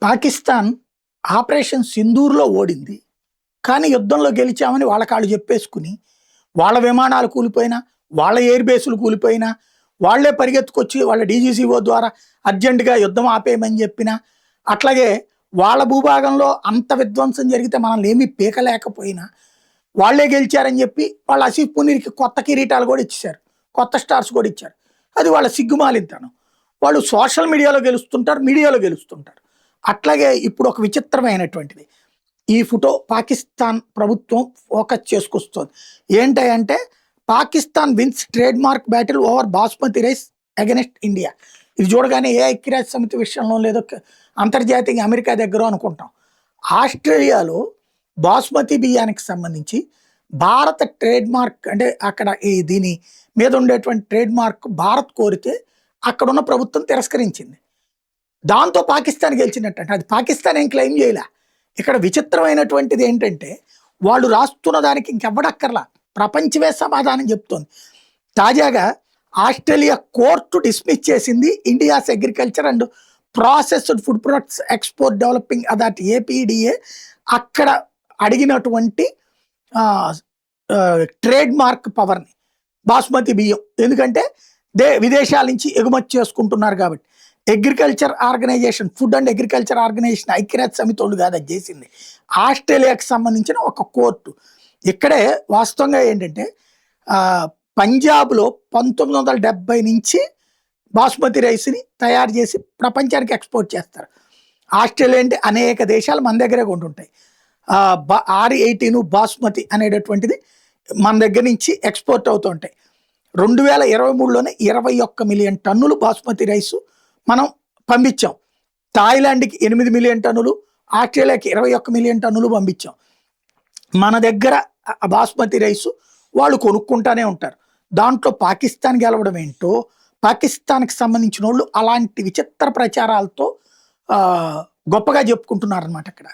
Pakistan operation సింధూర్‌లో ఓడింది. కానీ యుద్ధంలో గెలిచామని వాళ్ళ కాళ్ళు చెప్పేసుకుని, వాళ్ళ విమానాలు కూలిపోయినా, వాళ్ళ ఎయిర్ బేసులు కూలిపోయినా, వాళ్ళే పరిగెత్తుకొచ్చి వాళ్ళ డీజీసీఓ ద్వారా అర్జెంట్‌గా యుద్ధం ఆపేయమని చెప్పినా, అట్లాగే వాళ్ళ భూభాగంలో అంత విధ్వంసం జరిగితే మనల్ని ఏమీ పీకలేకపోయినా, వాళ్ళే గెలిచారని చెప్పి వాళ్ళ ఆసిఫ్ మునీర్‌కి కొత్త కిరీటాలు కూడా ఇచ్చేశారు. కొత్త స్టార్స్ కూడా ఇచ్చారు. అది వాళ్ళ సిగ్గుమాలినతనం. వాళ్ళు సోషల్ మీడియాలో గెలుస్తుంటారు, మీడియాలో గెలుస్తుంటారు. అట్లాగే ఇప్పుడు ఒక విచిత్రమైనటువంటిది. ఈ ఫోటో పాకిస్తాన్ ప్రభుత్వం ఫోకస్ చేసుకొస్తోంది. ఏంటంటే Pakistan wins trademark battle over basmati rice against India. ఇది చూడగానే ఏ ఐక్యరాజ్య సమితి విషయంలో లేదో అంతర్జాతీయంగా అమెరికా దగ్గర అనుకుంటాం. ఆస్ట్రేలియాలో బాస్మతి బియ్యానికి సంబంధించి భారత ట్రేడ్ మార్క్ అంటే అక్కడ దీని మీద ఉండేటువంటి ట్రేడ్ మార్క్ భారత్ కోరితే అక్కడున్న ప్రభుత్వం తిరస్కరించింది. దాంతో పాకిస్తాన్ గెలిచినట్టు. అది పాకిస్తాన్ ఏం క్లెయిమ్ చేయలే. ఇక్కడ విచిత్రమైనటువంటిది ఏంటంటే వాళ్ళు రాస్తున్న దానికి ఇంకెవ్వడక్కర్లా, ప్రపంచమే సమాధానం చెప్తోంది. తాజాగా ఆస్ట్రేలియా కోర్టు డిస్మిస్ చేసింది India's agriculture and processed food products export developing authority APDA అక్కడ అడిగినటువంటి ట్రేడ్ మార్క్ పవర్ని, బాస్మతి బియ్యం. ఎందుకంటే విదేశాల నుంచి ఎగుమతి చేసుకుంటున్నారు కాబట్టి. Agriculture organisation, food and agriculture organisation ఐక్యరాజ్య సమితి వాళ్ళు కాదు అది చేసింది, ఆస్ట్రేలియాకి సంబంధించిన ఒక కోర్టు. ఇక్కడే వాస్తవంగా ఏంటంటే పంజాబ్లో 1970 నుంచి బాస్మతి రైస్ని తయారు చేసి ప్రపంచానికి ఎక్స్పోర్ట్ చేస్తారు. ఆస్ట్రేలియా అంటే అనేక దేశాలు మన దగ్గరే కొంటుంటాయి. R18 బాస్మతి అనేటటువంటిది మన దగ్గర నుంచి ఎక్స్పోర్ట్ అవుతూ ఉంటాయి. 2023లోనే 21 మిలియన్ టన్నులు బాస్మతి రైసు మనం పంపించాం. థాయిలాండ్కి 8 మిలియన్ టన్నులు, ఆస్ట్రేలియాకి 21 మిలియన్ టన్నులు పంపించాం. మన దగ్గర బాస్మతి రైసు వాళ్ళు కొనుక్కుంటానే ఉంటారు. దాంట్లో పాకిస్తాన్ గెలవడం ఏంటో, పాకిస్తాన్కి సంబంధించిన వాళ్ళు అలాంటి విచిత్ర ప్రచారాలతో గొప్పగా చెప్పుకుంటున్నారనమాట అక్కడ.